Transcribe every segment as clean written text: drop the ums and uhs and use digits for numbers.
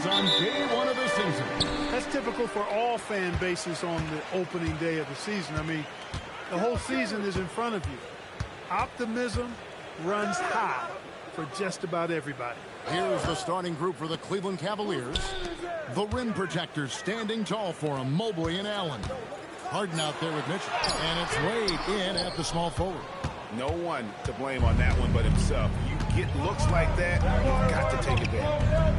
on day one of the season. That's typical for all fan bases on the opening day of the season. I mean, the whole season is in front of you. Optimism runs high for just about everybody. Here's the starting group for the Cleveland Cavaliers. The rim protectors standing tall for him, Mobley and Allen. Harden out there with Mitchell. And it's Wade in at the small forward. No one to blame on that one but himself. You get looks like that, you've got to take advantage.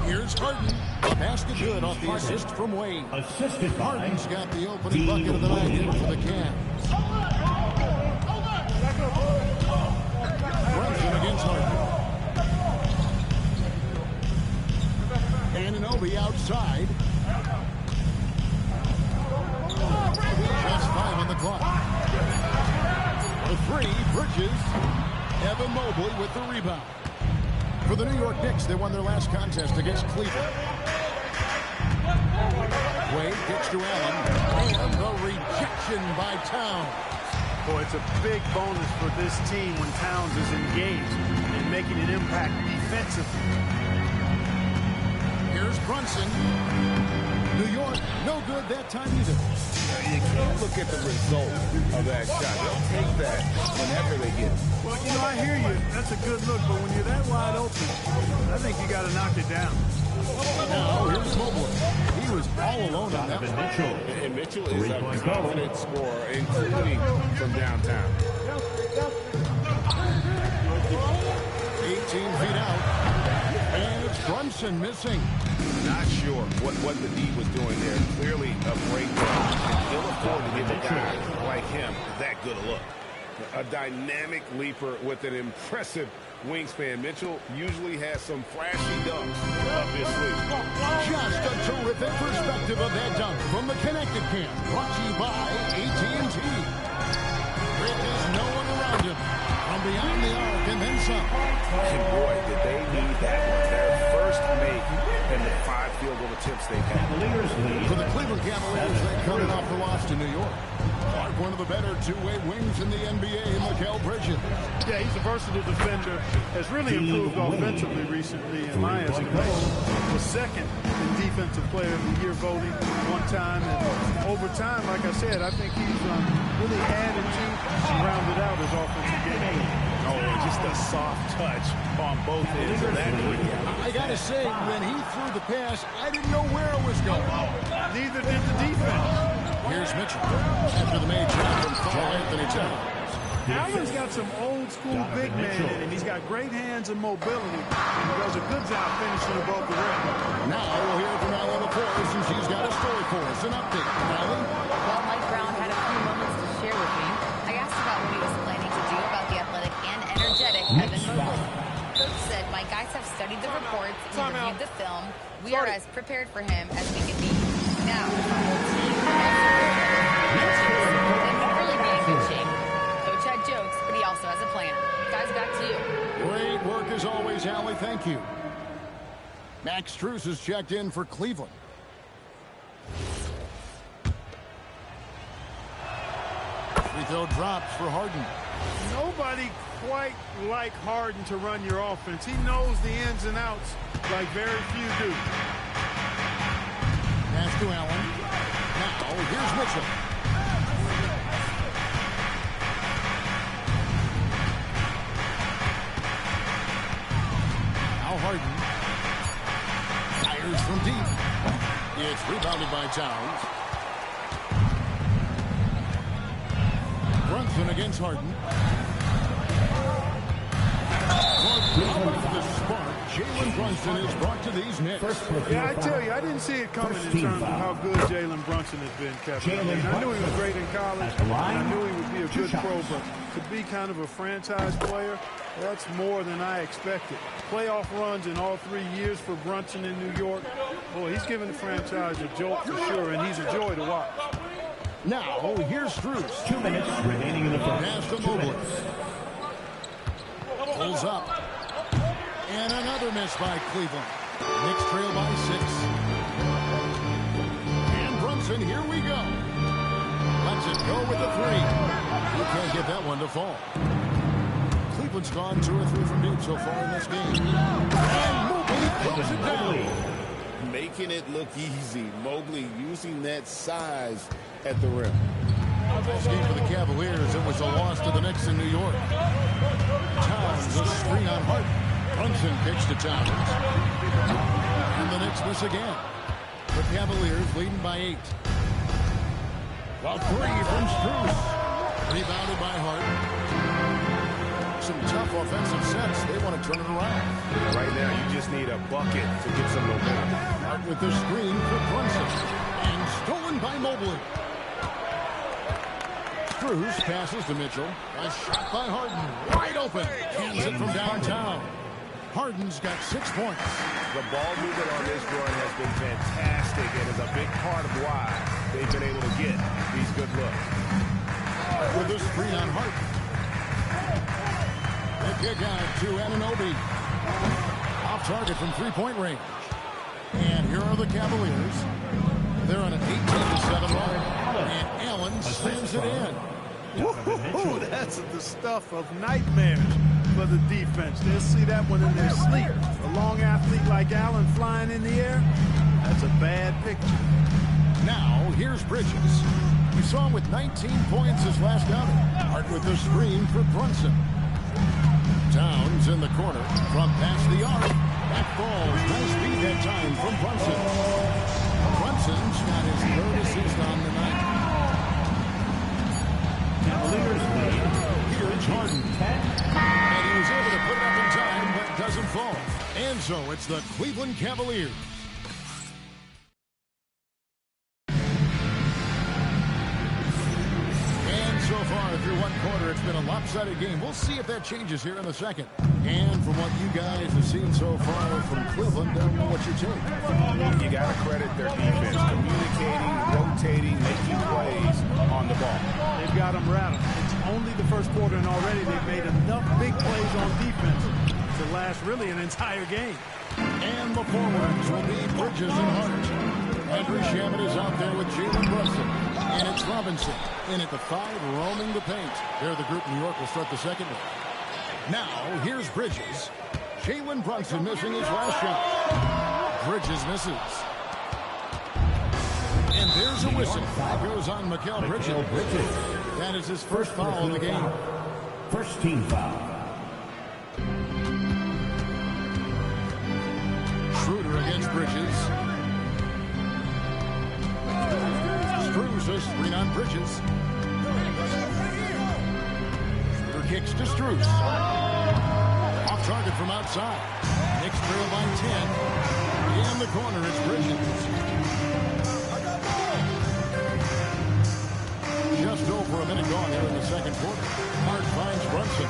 Here's Harden. A basket good off the assist from Wade. Harden's got the opening bucket of the night here for the Cavs. Brunson against Harden. Anunoby outside. Just 5 on the clock. The three, Bridges. Evan Mobley with the rebound. For the New York Knicks, they won their last contest against Cleveland. Wade gets to Allen. And the rejection by Towns. Boy, it's a big bonus for this team when Towns is engaged and making an impact defensively. Here's Brunson. New York, no good that time either. You can't look at the result of that shot. They'll take that whenever they get it. Well, you know, I hear you. That's a good look, but when you're that wide open, I think you got to knock it down. Now, here's Mobley. He was all alone on that one. And Mitchell is a confident scorer, including from downtown. 18 feet out. And it's Brunson missing. Not sure what the D was doing there. Clearly a breakdown. And he'll afford to give a guy like him that good a look. A dynamic leaper with an impressive wingspan. Mitchell usually has some flashy dunks up his sleeve. Just a terrific perspective of that dunk from the Connected Camp. Brought to you by AT&T. Bridges, no one around him. From beyond the arc and then some. And boy, did they need that one. Their first make in the 5 field goal attempts they've had. For the Cleveland Cavaliers, they coming off the loss to New York. One of the better two-way wings in the NBA, Mikal Bridges. Yeah, he's a versatile defender. Has really improved offensively recently, in my estimation. Was second in Defensive Player of the Year voting one time. And over time, like I said, I think he's really added to and rounded out his offensive game. Oh, just a soft touch on both ends of that. I got to say, when he threw the pass, I didn't know where it was going. Neither did the defense. Here's Mitchell. After the made shot from Anthony Towns. Allen's got some old-school big man in him. He's got great hands and mobility. He does a good job finishing above the rim. Now we'll hear from Allen, of course, and she's got a story for us. An update. Allen? Well, Mike Brown had a few moments to share with me. I asked about what he was planning to do about the athletic and energetic Evan Mobley. Coach said, my guys have studied the reports and reviewed the film. We are as prepared for him as we can be. Now, the whole team really be in good shape. Coach had jokes, but he also has a plan. Guys, back to you. Great work as always, Allie. Thank you. Max Strus has checked in for Cleveland. Free throw drops for Harden. Nobody quite like Harden to run your offense. He knows the ins and outs like very few do. Pass to Allen. Now, here's Mitchell. Now Harden. Fires from deep. It's rebounded by Towns. Brunson against Harden. The spark. Jalen Brunson is brought to these Knicks. Yeah, I tell you, I didn't see it coming in terms of how good Jalen Brunson has been, Kevin. I knew he was great in college, and I knew he would be a good pro, but to be kind of a franchise player, that's more than I expected. Playoff runs in all 3 years for Brunson in New York. Boy, he's giving the franchise a jolt for sure, and he's a joy to watch. Now, here's Strus. 2 minutes remaining in the first. Pass to Mobley. Pulls up. And another miss by Cleveland. Knicks trail by 6. And Brunson, here we go. Lets it go with the 3. He can't get that one to fall. Cleveland's gone 2 or 3 from deep so far in this game. And knocks it down. Making it look easy. Mobley using that size at the rim. Last game for the Cavaliers, it was a loss to the Knicks in New York. Towns, a screen on Hart. Brunson kicks to Towns. And the Knicks miss again. The Cavaliers leading by 8. Well, 3 from Strus. Rebounded by Hart. Some tough offensive sets. They want to turn it around. Right now, you just need a bucket to get some momentum. Hart with the screen for Brunson. And stolen by Mobley. Strus passes to Mitchell. A shot by Harden. Wide open. Hands it from downtown. Harden's got 6 points. The ball movement on this run has been fantastic and is a big part of why they've been able to get these good looks. With a screen on Harden. The kick out to Anunoby. Off target from three-point range. And here are the Cavaliers. They're on an 18-7 run. And Allen slams it in. Woo-hoo-hoo, that's the stuff of nightmares for the defense. They'll see that one in their sleep. A long athlete like Allen flying in the air, that's a bad picture. Now, here's Bridges. We saw him with 19 points his last outing. Hart with the screen for Brunson. Towns in the corner. From past the arc. That falls. Nice speed that time from Brunson. Brunson's got his third assist on the night. Cavaliers lead. Here's Harden. And he was able to put it up in time, but doesn't fall. And so it's the Cleveland Cavaliers. So far, through one quarter, it's been a lopsided game. We'll see if that changes here in the second. And from what you guys have seen so far from Cleveland, what you take? You got to credit their defense. Communicating, rotating, making plays on the ball. They've got them rattled. It's only the first quarter, and already they've made enough big plays on defense to last really an entire game. And the forwards will be Bridges and Hart. Andrew Shaman is out there with Jalen Brunson. And it's Robinson in at the 5, roaming the paint. There, the group New York will start the second one. Now, here's Bridges. Jalen Brunson missing his last shot. Bridges misses. And there's a whistle. That goes on Mikal Bridges. That is his first foul of the game. First team foul. Schroeder against Bridges. Strus, a screen on Bridges. Schroeder kicks to Strus. Off target from outside. Knicks trail by 10. In the corner, it's Bridges. Just over a minute gone here in the second quarter. Hart finds Brunson.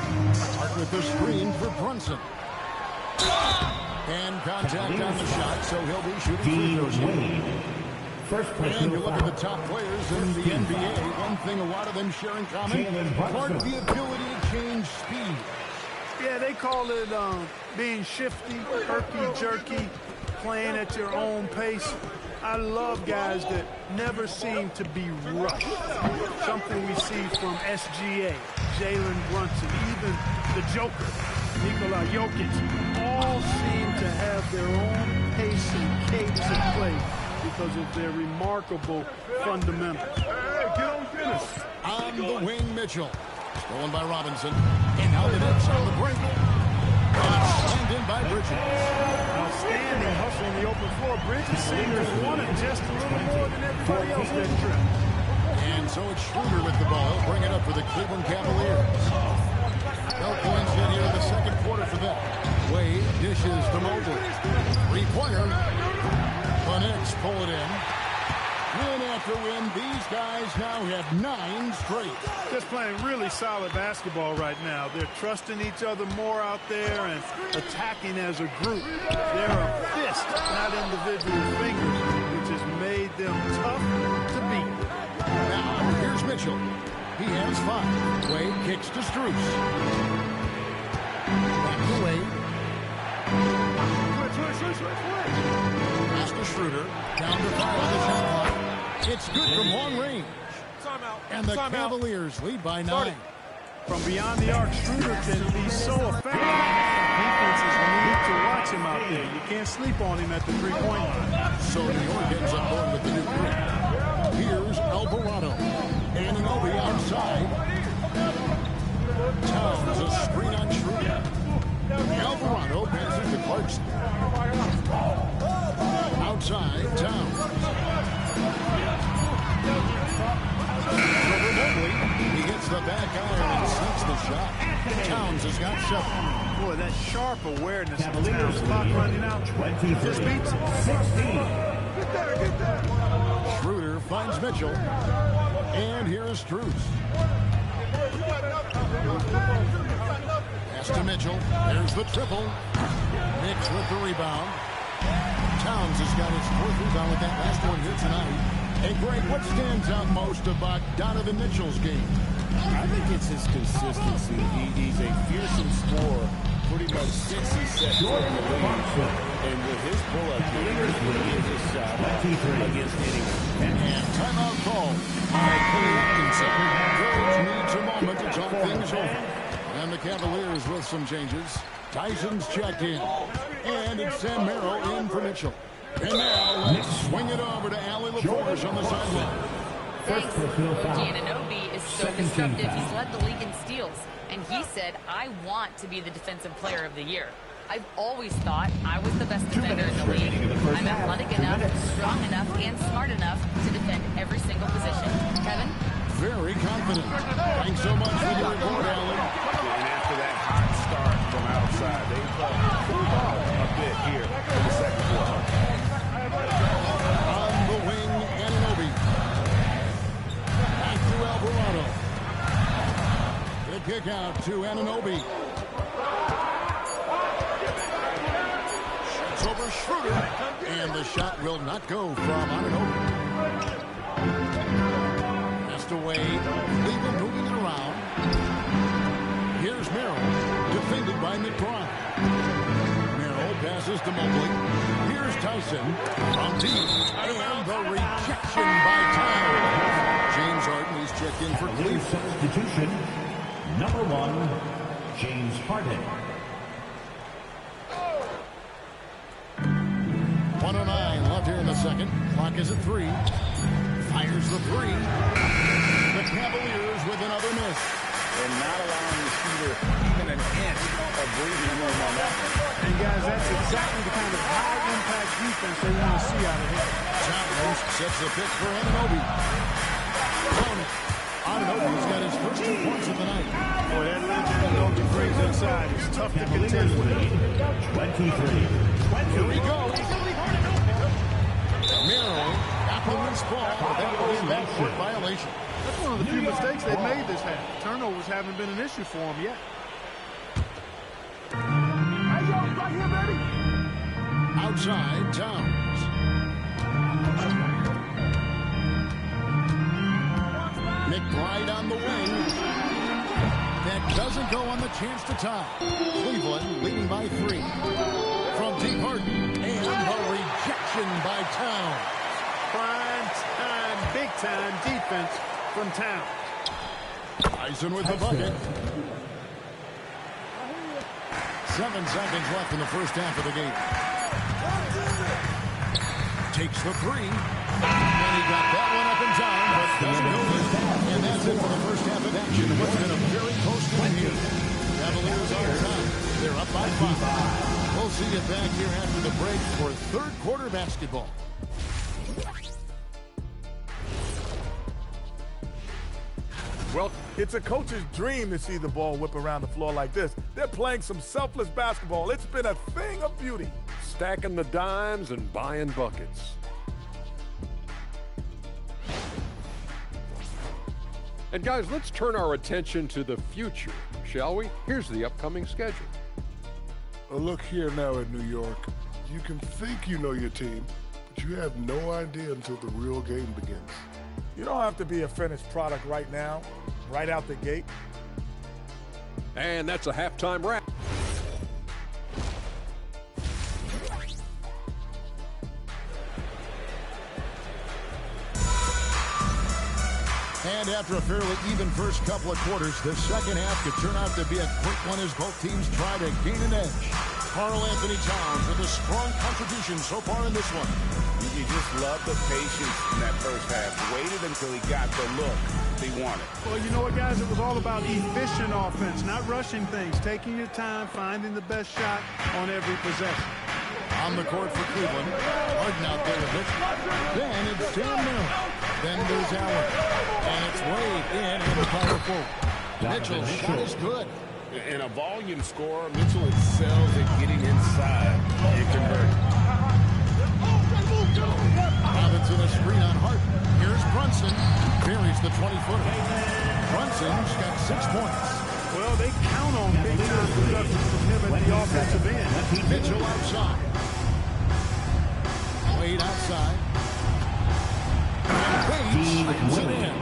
Hart with the screen for Brunson. And contact on the shot, so he'll be shooting free throws. And you look at the top players in the NBA, one thing a lot of them share in common, part of the ability to change speed. Yeah, they call it being shifty, herky-jerky, playing at your own pace. I love guys that never seem to be rushed. Something we see from SGA, Jalen Brunson, even the Joker, Nikola Jokic, all seem to have their own pace and cadence of play because of their remarkable fundamentals. Hey, get on finish. On the wing, Mitchell. Stolen by Robinson. And now the Knicks on the break. And it's slammed in by Bridges. Outstanding hustle in the open floor. Bridges seemed to want it just a little more than everybody else that trip. And so it's Schroeder with the ball. He'll bring it up for the Cleveland Cavaliers. No points yet here in the second quarter for them. Wade dishes to Mobley. Three-pointer. The Knicks pull it in. Win after win, these guys now have 9 straight. Just playing really solid basketball right now. They're trusting each other more out there and attacking as a group. They're a fist, not individual fingers, which has made them tough to beat. Now, here's Mitchell. He has 5. Wade kicks to Strus. Back to Wade. Pass to Schroeder. Down to 5 on the shot clock. It's good from long range. And the Cavaliers lead by 9. From beyond the arc, Schroeder can be so effective. Defenses need to watch him out there. You can't sleep on him at the three-point line. So New York ends up going with the new three. Here's Alvarado. Anunoby outside. Towns a screen on Schroeder. Alvarado passes to Clarkson. Outside, Towns. Over Mobley. He gets the back iron and sinks the shot. Towns has got 7. Boy, that sharp awareness of Towns clock running out. 23, Just beats 16. Get that. Schroeder finds Mitchell. And here's Strus. Pass to Mitchell. There's the triple. Knicks with the rebound. Towns has got his 4th rebound with that last one here tonight. Hey, Greg, what stands out most about Donovan Mitchell's game? I think it's his consistency. He's a fearsome scorer pretty much since he set foot in the league. And with his pull-up game, he gives his shot against anyone. And timeout call by Kenny Atkinson. George needs a moment to talk things over. And the Cavaliers with some changes. Tyson's checked in. And it's Sam Merrill in for Mitchell. And now let's swing it over to Allie LaForge on the sideline. Thanks. Anunoby is so disruptive. He's led the league in steals. And he said, I want to be the defensive player of the year. I've always thought I was the best defender in the league. I'm athletic enough, strong enough, and smart enough to defend every single position. Kevin? Very confident. Thanks so much for your report, Allie. And after that hot start from outside, they cooled off a bit here in the second quarter. On the wing, Anunoby. Back to Alvarado. The kick out to Anunoby. Shoots over Schroeder. And the shot will not go from Anunoby. Passed away. Cleveland moving it around. Here's Merrill. Defended by McBride. Merrill passes to Mobley. Here's Tyson from deep, and the rejection by Towns. James Harden is checked in for Cleveland. Substitution, number 1, James Harden. 1:09 left here in the second. Clock is at 3. Fires the 3. The Cavaliers with another miss. And not allowing the shooter even an inch of breathing room on that one. And guys, that's exactly the kind of high-impact defense they want to see out of him. Towns sets the pick for Anunoby. Anunoby's got his first 2 points of the night. Boy, that length Anunoby brings inside. It's tough to contend with. 23. Here he goes. Merrill tackling this ball. That was a backcourt violation. That's one of the few mistakes they've made this half. Turnovers haven't been an issue for them yet. Outside, Towns. McBride on the wing. That doesn't go on the chance to tie. Cleveland leading by 3. From deep Harden. And the rejection by Towns. Prime time, big time defense from Towns. Tyson with the bucket. 7 seconds left in the first half of the game. Takes the 3. And he got that one up in time, but doesn't go this time. And that's it for the first half of action. What's been a very close game here. Cavaliers on top. They're up by 5. We'll see you back here after the break for third quarter basketball. Well, it's a coach's dream to see the ball whip around the floor like this. They're playing some selfless basketball. It's been a thing of beauty. Stacking the dimes and buying buckets. And guys, let's turn our attention to the future, shall we? Here's the upcoming schedule. Well, look here now in New York. You can think you know your team, but you have no idea until the real game begins. You don't have to be a finished product right now, right out the gate. And that's a halftime wrap. And after a fairly even first couple of quarters, the second half could turn out to be a quick one as both teams try to gain an edge. Karl Anthony Towns with a strong contribution so far in this one. You just love the patience in that first half. Waited until he got the look he wanted. Well, you know what, guys? It was all about efficient offense, not rushing things, taking your time, finding the best shot on every possession. On the court for Cleveland. Harden out there with it. Then it's Sam Merrill. Then there's Allen. And it's Wade in the power forward. Mitchell's shot is good. In a volume scorer, Mitchell excels at getting inside and converting. Robinson a screen on Harden. Here's Brunson. Buries the 20-footer. Brunson's got 6 points. Well, they count on big-time production from him at the offensive end. Mitchell outside. Wade outside. And Wade swings it in.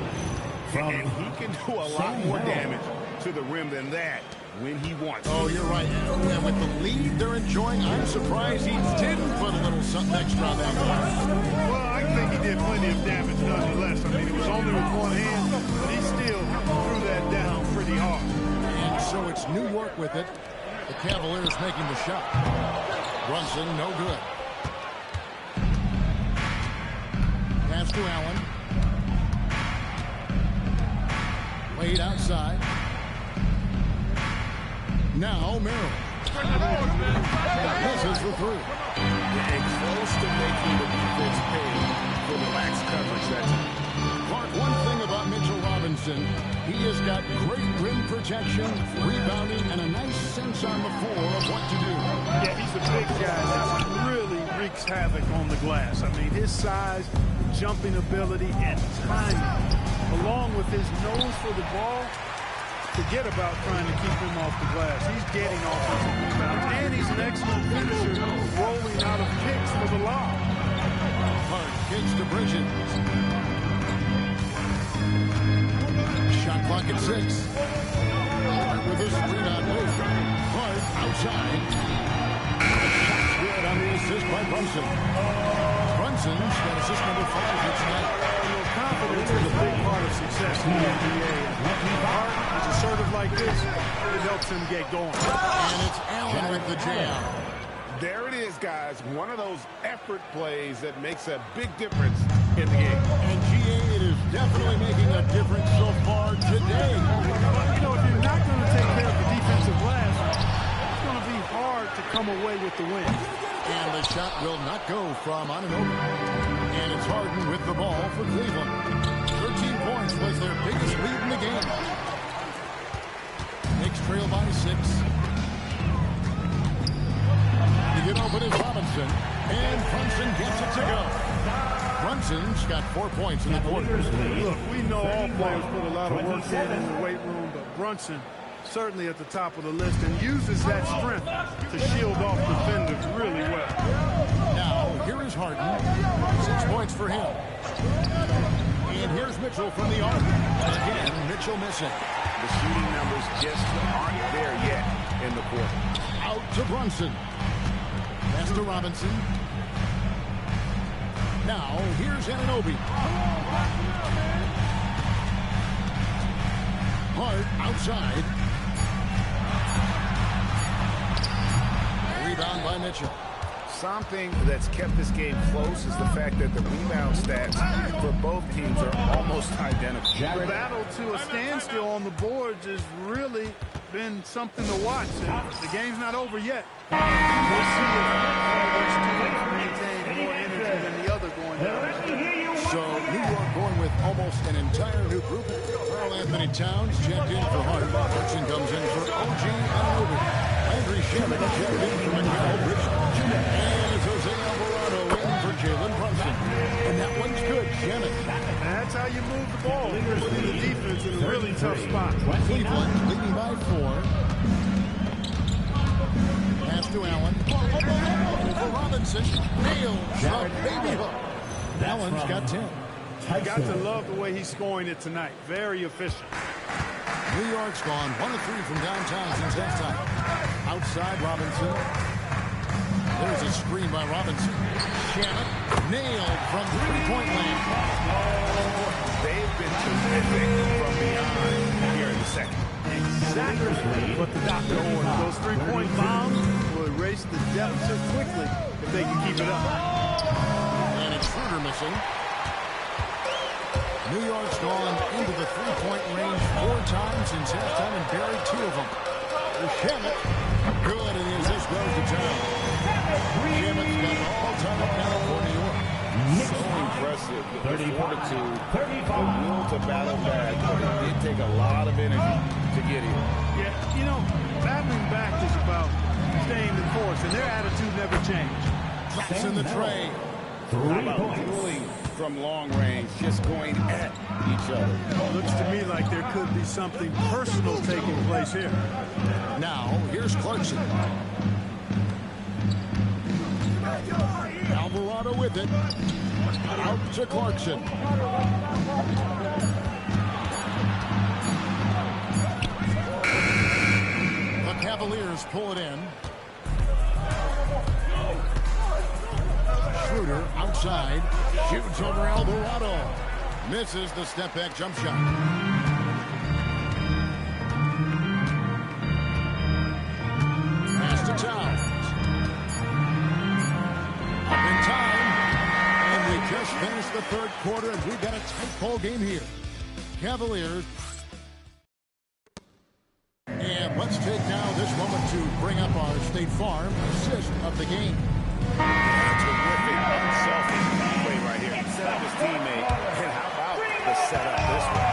And he can do a lot more damage to the rim than that when he wants. Oh, you're right. And with the lead they're enjoying, I'm surprised he didn't put a little something extra on that glass. Well, I think he did plenty of damage nonetheless. I mean, it was only with one hand, but he still threw that down pretty hard. And so it's New York with it. The Cavaliers making the shot. Brunson, no good. Pass to Allen. Wade outside. Now Merrill. Misses for 3. And close to making the defense pay for the lax coverage that time. Clark, one thing about Mitchell Robinson, he has got great rim protection, rebounding, and a nice sense on the floor of what to do. Yeah, he's a big guy that really wreaks havoc on the glass. I mean, his size, jumping ability, and timing, along with his nose for the ball, forget about trying to keep him off the glass. He's getting offensive rebounds, and he's an excellent finisher, rolling out of picks for the lob. Hart kicks to Bridges. Shot clock at 6. Hart with a screen on Wade. Hart outside. Shot's good on the assist by Brunson. Brunson's got assist number 5 here tonight. Confidence is a big part of success in the NBA. Hart is assertive like this, it helps him get going. And it's Allen with the jam. There it is, guys. One of those effort plays that makes a big difference in the game. And GA, it is definitely making a difference so far today. You know, if you're not going to take care of the defensive glass, it's going to be hard to come away with the win. And the shot will not go from Anunoby. And it's Harden with the ball for Cleveland. 13 points was their biggest lead in the game. Knicks trail by 6. To get open is Robinson. And Brunson gets it to go. Brunson's got 4 points in the quarter. Look, we know all players put a lot of work in the weight room, but Brunson certainly at the top of the list and uses that strength to shield off defenders really well. Now, here is Harden. 6 points for him. And here's Mitchell from the arc. Again, Mitchell missing. The shooting numbers just aren't there yet in the quarter. Out to Brunson. Pass to Robinson. Now, here's Anunoby. Hart outside. Rebound by Mitchell. Something that's kept this game close is the fact that the rebound stats for both teams are almost identical. The battle to a standstill on the boards has really been something to watch. And the game's not over yet. We'll see if which team maintain more energy than the other going down. So New York going with almost an entire new group. Karl Anthony Towns checked in for Hart. Hudson comes in for OG Anunoby. Landry Shamet checked in for Miguel Bridges. And it's Jose Alvarado in for Jalen Brunson. And that one's good, Shamet. That's how you move the ball. Putting the defense in a really tough spot. Cleveland leading by 4. Pass to Allen. For Robinson. Nails the baby hook. Allen's got 10. I got to love the way he's scoring it tonight. Very efficient. New York's gone 1 of 3 from downtown since halftime. Outside Robinson. There's a screen by Robinson. Shamet nailed from the three-point land. They've been terrific from behind here in the second. Exactly what the doctor ordered. Those three-point bombs would erase the deficit quickly if they can keep it up. And it's Schroeder missing. New York's gone into the three-point range 4 times since halftime and buried 2 of them. Shamet, good, and as this goes to town. Shamet's got an all-time account for New York. So impressive. The fortitude, the will to battle back, but it did take a lot of energy to get here. Yeah, you know, battling back is about staying the course, and their attitude never changed. Drops in the tray. How about dueling from long range, just going at each other? Looks to me like there could be something personal taking place here. Now, here's Clarkson. Alvarado with it. Out to Clarkson. The Cavaliers pull it in. Schroeder outside. Shoots over Alvarado. Misses the step-back jump shot. Pass to Towns. Up in time. And we just finished the third quarter, and we've got a tight ball game here. Cavaliers. And let's take now this moment to bring up our State Farm assist of the game. Terrific, unselfish play right here. Set up his teammate. And how about the setup this way?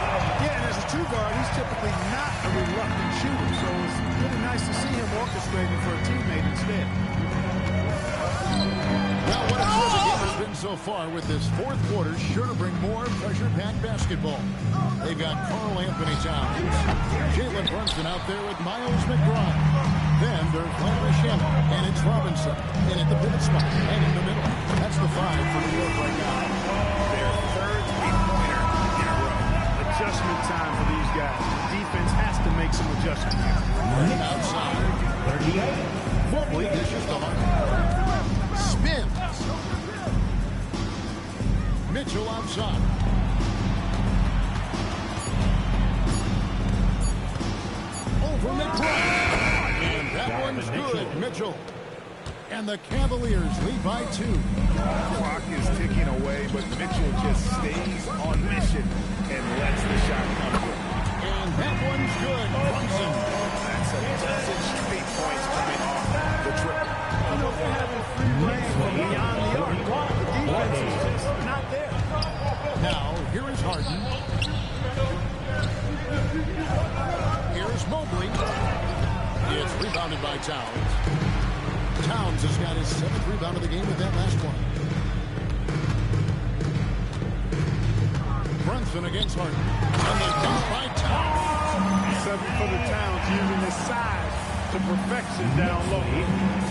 Yeah, and as a 2 guard, he's typically not a reluctant shooter, so it's really nice to see him orchestrating for a teammate instead. Well, what a terrific game has been so far with this fourth quarter, sure to bring more pressure-packed basketball. They've got Karl Anthony Towns, Jalen Brunson out there with Miles McBride. Then there's Landry Shamet, and it's Robinson. And at the pivot spot, and in the middle. That's the 5 for New York right now. Their third three-pointer in a row. Adjustment time for these guys. The defense has to make some adjustments. Right outside. 38. Mobley dishes to Harden. Spins. Mitchell outside. Over McBride. And that one's good, Mitchell. And the Cavaliers lead by 2. Clock is ticking away, but Mitchell just stays on mission and lets the shot come through. And that one's good, Brunson. That's a dozen straight points coming off the triple. You know, they're having free reign from beyond the arc. The defense is just not there. Now, here is Harden. Here's Mobley. It's rebounded by Towns. Towns has got his 7th rebound of the game with that last one. Brunson against Harden. And they dunk by Towns. 7 for the Towns, using his size to perfection down low.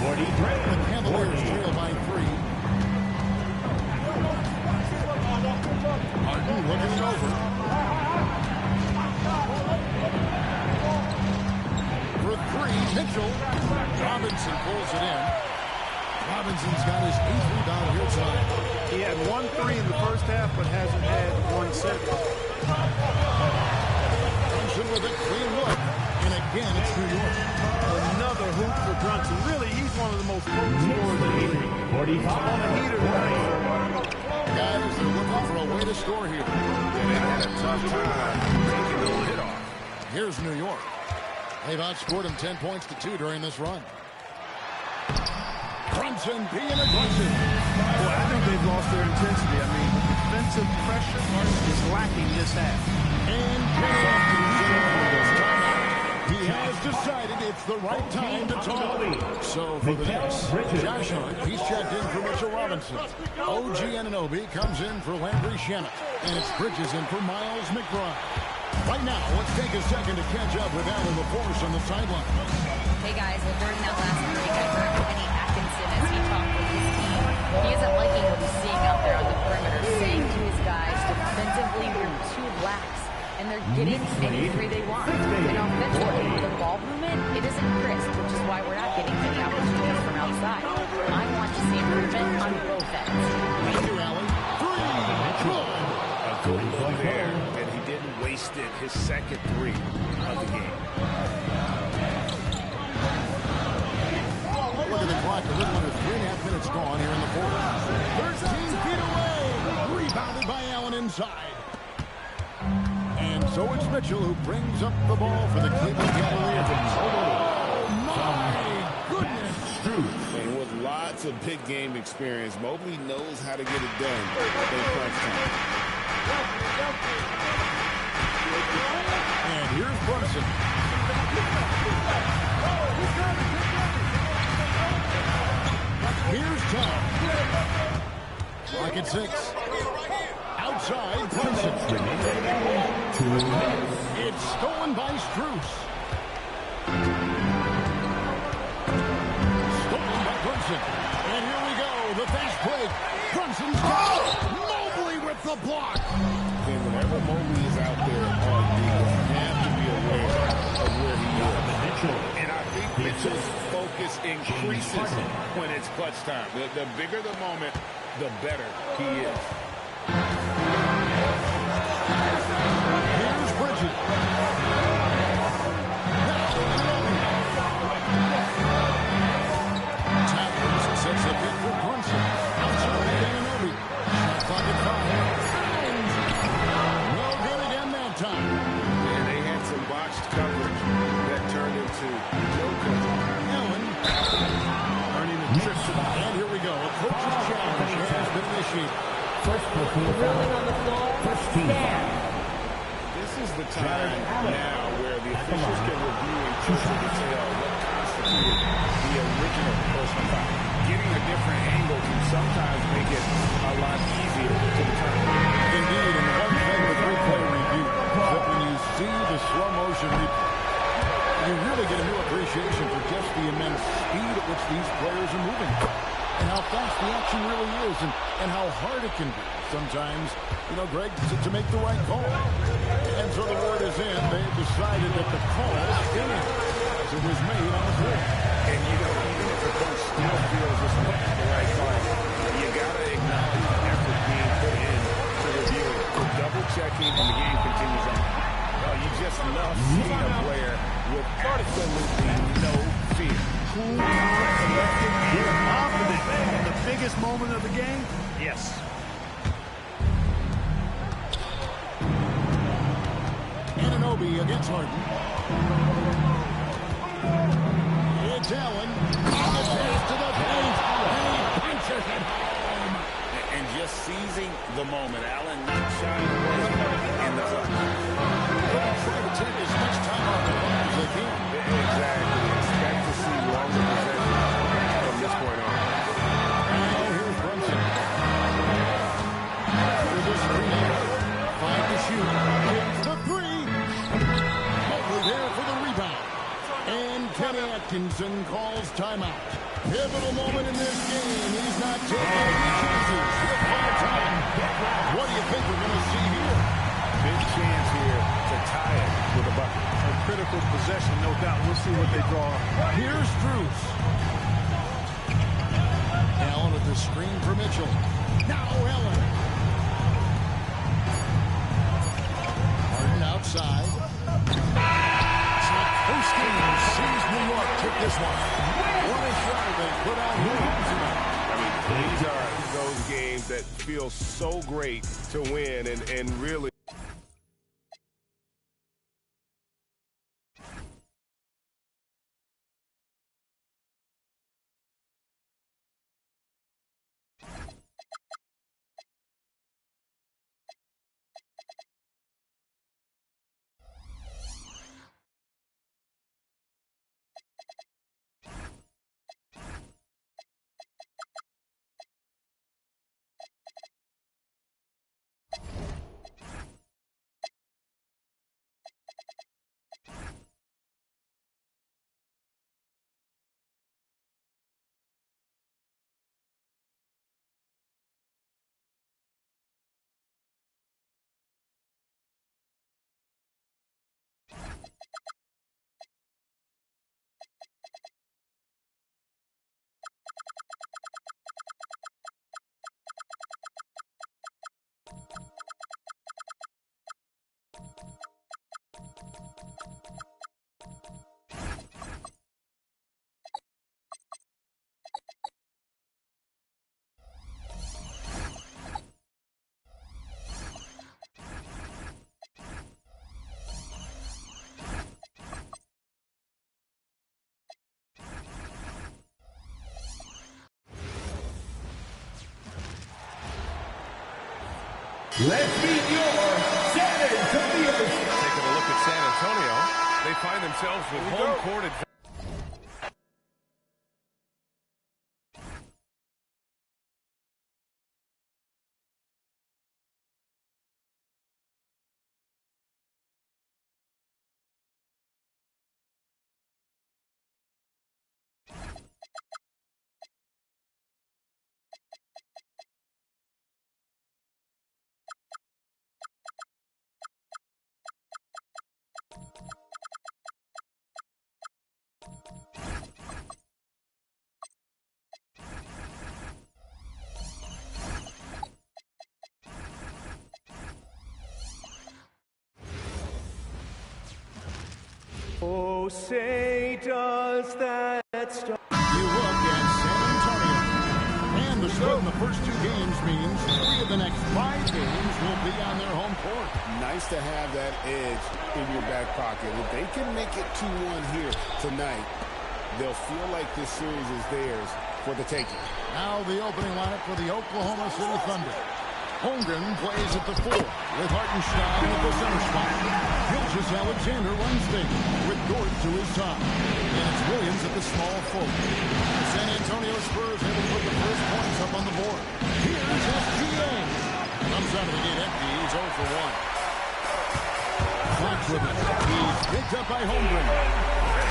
43. The Cavaliers trail by 3. Harden looking it over. For 3, Mitchell. Robinson pulls it in. Robinson's got his 8th rebound here tonight. He had 1 3 in the first half, but hasn't had 1 since. Brunson with a clean look. And again, it's New York. Another hoop for Brunson. Really, he's one of the most potent scorers in the league. 45. On a heater tonight. Guys, they're looking for a way to score here. And they had a tough time taking the lid off. Here's New York. They've outscored them 10 points to 2 during this run. Brunson being aggressive. Boy, I think they've lost their intensity. I mean, defensive pressure is lacking this half. And he has decided it's the right time to talk. So for the Knicks, Josh Hart, he's checked in for Mitchell Robinson. OG Anunoby comes in for Landry Shamet. And it's Bridges in for Miles McBride. Right now, let's take a second to catch up with Alan LaForce on the sideline. Hey guys, well during that last break, I heard Kenny Atkinson as he talked with his team. He isn't liking what he's seeing out there on the perimeter, saying to his guys, defensively we're too lax, and they're getting any three they want. And offensively, the ball movement, it isn't crisp, which is why we're not getting many opportunities from outside. I want to see improvement on both ends. Thank you, Allen. 3. Good. There, and he didn't waste it. His 2nd 3 of the game. Look at back a little under 3.5 minutes gone here in the fourth. 13 feet away. Rebounded by Allen inside. And so it's Mitchell who brings up the ball for the Cleveland Cavaliers. Oh, my goodness. And with lots of big game experience, Mobley knows how to get it done in crunch time. And here's Brunson. Here's Tom. Clock at 6. Outside, Brunson. It's stolen by Strus. Stolen by Brunson. And here we go, the fast break. Brunson's got it. Mobley with the block. And whenever Mobley is out there on defense, you have to be aware of where he is. And I think Mitchell's focus increases when it's clutch time. The bigger the moment, the better he is. Here's Bridges. Towers sets a pick for Brunson. Outside Anunoby. Shot clock at 5. No good again that time. And they had some botched coverage that turned into no coverage. Allen. Earning a trip to the... And here we go. A coach's challenge has been initiated. First on the floor. First team foul. This is the time now where the officials can review in closer detail what constituted the original personal foul. Getting a different angle can sometimes make it a lot easier to determine. Indeed, and one thing with replay review is that when you see the slow motion replay, you really get a new appreciation for just the immense speed at which these players are moving. And how fast the action really is, and how hard it can be sometimes, you know, Greg, to make the right call. And so the word is in. They've decided that the call stands as it was made on the court. And, you know, even if the coach still feels it's not the right call, you got to acknowledge the effort being put in to review it, to double-checking, and the game continues on. Well, you just love seeing a player with absolutely no fear. Cool, collected, and confident in the biggest moment of the game? Yes. Anunoby against Harden. It's Allen. The pass to the paint. And he punches it home. And just seizing the moment. Allen not shying away in the clutch. They'll try to take as much time off the clock as they can. Exactly. Expect to see longer possession from this point on. Now here's Brunson. Through the screen. 5 to shoot. Hits the 3. Mobley there for the rebound. And Kenny Atkinson calls timeout. Pivotal moment in this game. He's not taking any chances with 5 time. What do you think we're going to see here? Big chance here to tie it with a bucket. A critical possession, no doubt. We'll see what they draw. Here's Strus. Allen with the screen for Mitchell. Now Allen. Harden outside. Hosting sees New York take this one. What a shot they put out here tonight. I mean, these are those games that feel so great to win and really. Let's meet your San Antonio. Taking a look at San Antonio, they find themselves with home court advantage. Oh, say does that star. You look at San Antonio. And the split in the first 2 games means 3 of the next 5 games will be on their home court. Nice to have that edge in your back pocket. If they can make it 2-1 here tonight, they'll feel like this series is theirs for the taking. Now the opening lineup for the Oklahoma City Thunder. Holmgren plays at the 4 with Hartenstein at the center spot. Gilgeous-Alexander runs things with Dort to his top. And it's Williams at the small forward. The San Antonio Spurs able to put the first points up on the board. Here's SGA. Comes out of the gate empty. He's 0 for 1. Fox with it. He's picked up by Holmgren.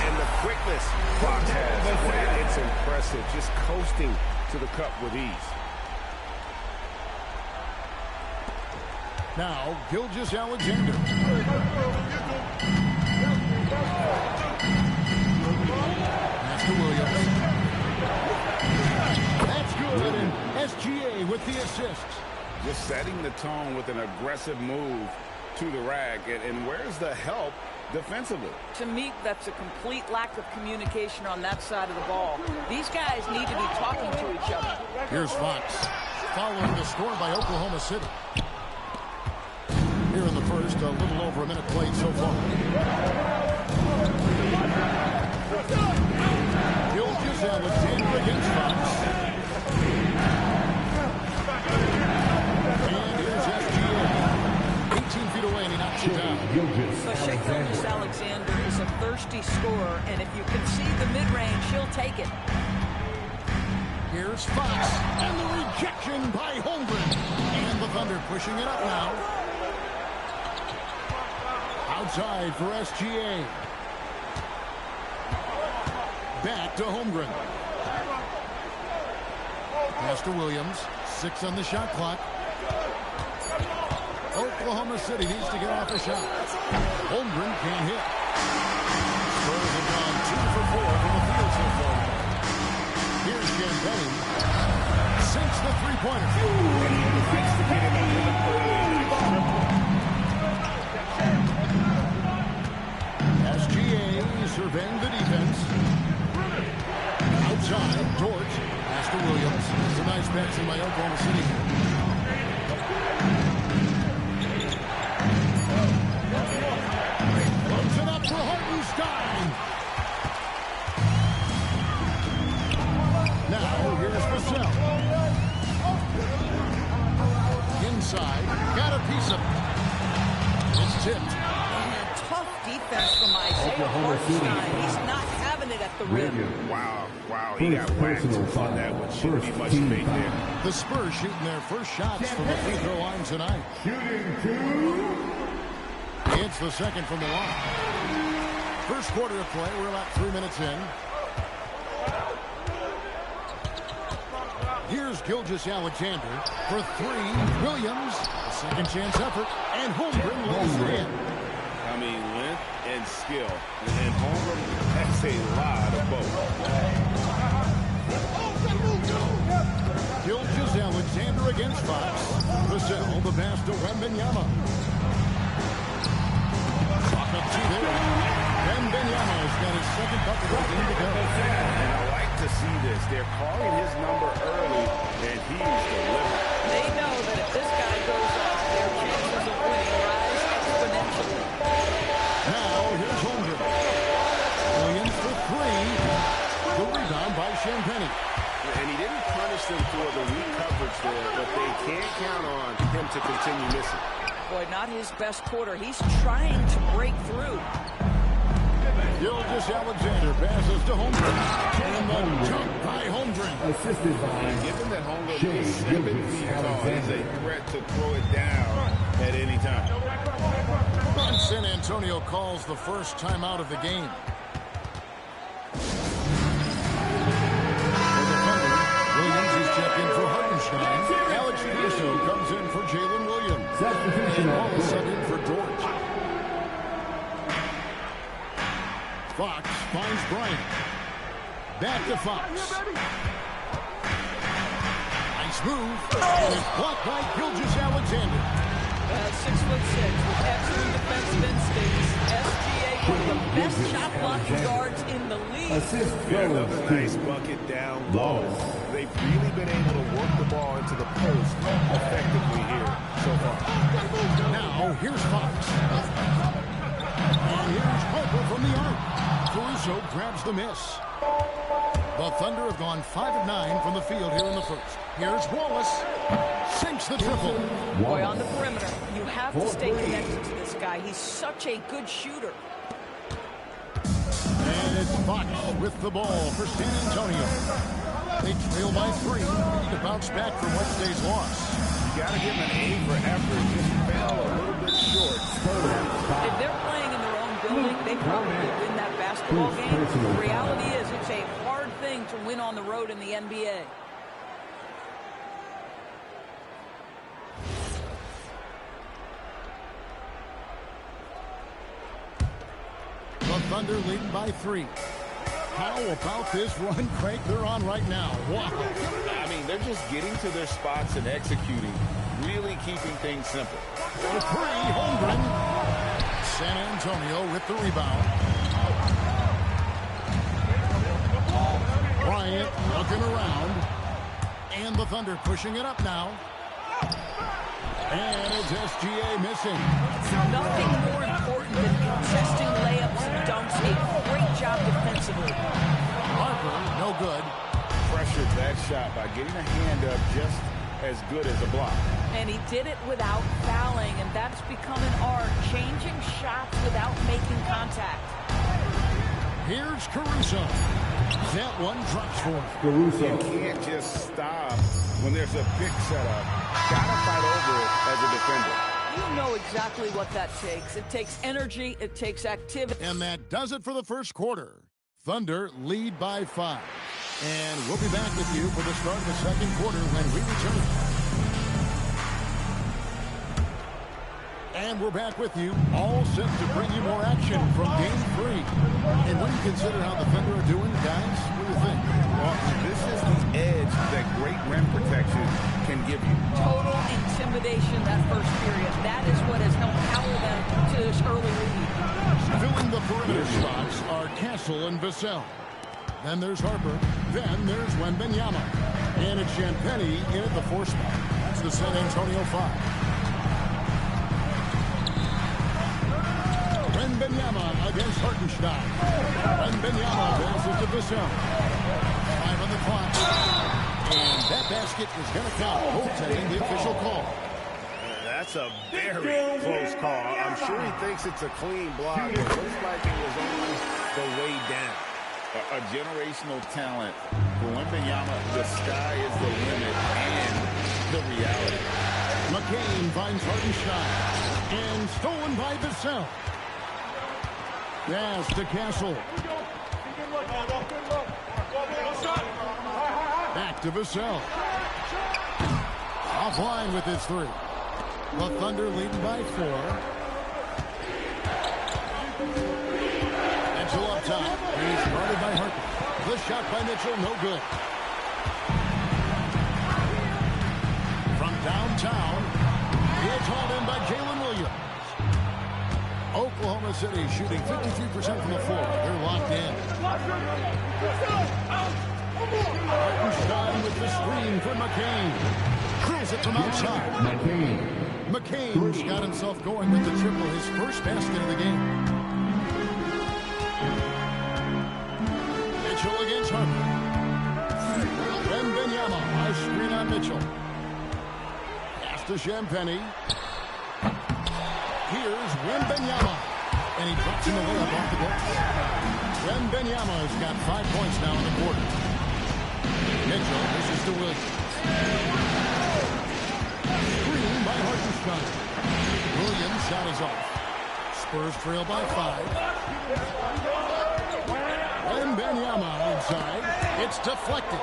And the quickness Fox has, it's impressive. Just coasting to the cup with ease. Now, Gilgeous-Alexander. Pass to Williams. That's good, and SGA with the assist. Just setting the tone with an aggressive move to the rack. And where's the help defensively? To me, that's a complete lack of communication on that side of the ball. These guys need to be talking to each other. Here's Fox, following the score by Oklahoma City. Here in the first, a little over a minute played so far. Gilgeous-Alexander against Fox. And here's SGA. 18 feet away, and he knocks it down. Gilgeous-Alexander is a thirsty scorer, and if you can see the mid-range, he'll take it. Here's Fox, and the rejection by Holmgren. And the Thunder pushing it up now. Outside for SGA. Back to Holmgren. Pass to Williams. 6 on the shot clock. Oklahoma City needs to get off a shot. Holmgren can't hit. Spurs have gone 2 for 4 from the field so far. Here's Champagne. Sinks the three-pointer. SGA surveying the defense. Outside, Dort. Pass to Williams. It's a nice passing by Oklahoma City. Close it up for Hartenstein. Now, here's Vassell. Inside, got a piece of it. It's tipped. Tough defense from Isaiah Hartenstein. He's not having it at the rim. Wow, he got whacked on that one. Shouldn't be much fake there. The Spurs shooting their first shots from the free throw line tonight. Shooting 2. It's the second from the line. First quarter of play, we're about 3 minutes in. Here's Gilgeous-Alexander for 3. Williams, a second chance effort, and Holmgren lays it in. I mean, length and skill. And Holmgren has a lot of both. Gilgeous-Alexander against Fox. Vassell, the pass to Wembanyama. Clock up 2 there. Wembanyama's got his second bucket of the game to go. And I like to see this. They're calling his number early, and he's delivered. They know that if this guy goes off, their chances of winning rise exponentially. Now, here's Holmgren. Williams for 3. The rebound by Champagne. And he didn't punish them for the weak coverage there, but they can't count on him to continue missing. Boy, not his best quarter. He's trying to break through. Gilgeous-Alexander passes to Holmgren. And the jump by Holmgren. Assisted by Given that Holmgren is 7 feet tall, he's a threat to throw it down at any time. And San Antonio calls the first timeout of the game. For the Thunder, Williams is checked in for Hartenstein. Alex Caruso comes in for Jalen Williams. substitution. And Wallace sent in for George. Fox finds Bryant. Back to Fox. Nice move. And it's blocked by Gilgeous-Alexander. 6'6", with excellent defensive instincts. SGA, one of the best shot blocking guards in the league. Assist Another goes nice to bucket down low. They've really been able to work the ball into the post effectively here so far. Now, here's Fox. And here's Harper from the arc. Caruso grabs the miss. The Thunder have gone 5 of 9 from the field here in the first. Here's Wallace. Sinks the triple. Boy, on the perimeter, you have to stay connected to this guy. He's such a good shooter. And it's Fox with the ball for San Antonio. They trail by 3. Need to bounce back from Wednesday's loss. You got to give him an A for effort. Just fell a little bit short. If they're playing in their own building, they probably win that basketball game. The reality is it's a hard thing to win on the road in the NBA. The Thunder leading by 3. How about this run crank they're on right now? Wow. I mean, they're just getting to their spots and executing, really keeping things simple. For 3, Holmgren. San Antonio with the rebound. Bryant looking around. And the Thunder pushing it up now. And it's SGA missing. Nothing more important than contesting layups and dunks. A great job defensively. Harper, no good. Pressured that shot by getting a hand up just as good as a block. And he did it without fouling, and that's become an art, changing shots without making contact. Here's Caruso. That one drops for him. Caruso. You can't just stop when there's a pick set up. Gotta fight over it as a defender. You know exactly what that takes. It takes energy, it takes activity. And that does it for the first quarter. Thunder lead by 5. And we'll be back with you for the start of the second quarter when we return. And we're back with you, all set to bring you more action from Game 3. And when you consider how the Thunder are doing, guys, what do you think? Well, this is the edge that great rim protection can give you. Total intimidation that first period. That is what has helped power them to this early lead. Filling the perimeter spots are Castle and Vassell. Then there's Harper. Then there's Wembanyama. And it's Champagnie in at the 4 spot. That's the San Antonio 5. Wembanyama against Hartenstein. Wembanyama passes to Vassell. 5 on the clock. And that basket is going to count. Goaltending the official call. That's a very close call. I'm sure he thinks it's a clean block, but it looks like it was on the way down. A generational talent. For Wembanyama, the sky is the limit and the reality. McCain finds Hartenstein. And stolen by Vassell. Pass to Castle. Back to Vassell. Offline with his 3. The Thunder leading by 4. Mitchell up top. He's guarded by Harper. The shot by Mitchell, no good. From downtown, it's hauled in by Jalen Williams. Oklahoma City shooting 53% from the floor. They're locked in. Hartenstein with the screen for McCain. Clears it from outside. McCain's got himself going with the triple, his first basket of the game. Mitchell against Harper. Wembanyama, a screen on Mitchell. Pass to Champagny. Here's Wembanyama. And he drops him away up off the bench. Wembanyama has got 5 points now in the quarter. Mitchell, this is to Williams. Screen by Hartenstein. Williams' shot is off. Spurs trail by 5. Wembanyama outside. It's deflected.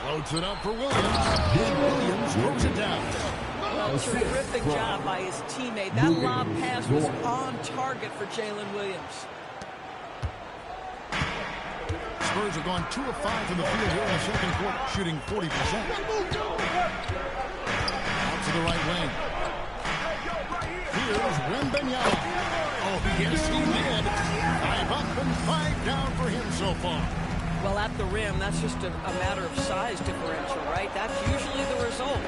Floats it up for Williams. Williams throws it down. Well, terrific job by his teammate. That lob pass was on target for Jalen Williams. Spurs are going 2 of 5 from the field here in the second quarter, shooting 40%. Out to the right wing. Here's Wembanyama. Oh, yes, he did. 5 up and 5 down for him so far. Well, at the rim, that's just a matter of size differential, right? That's usually the result.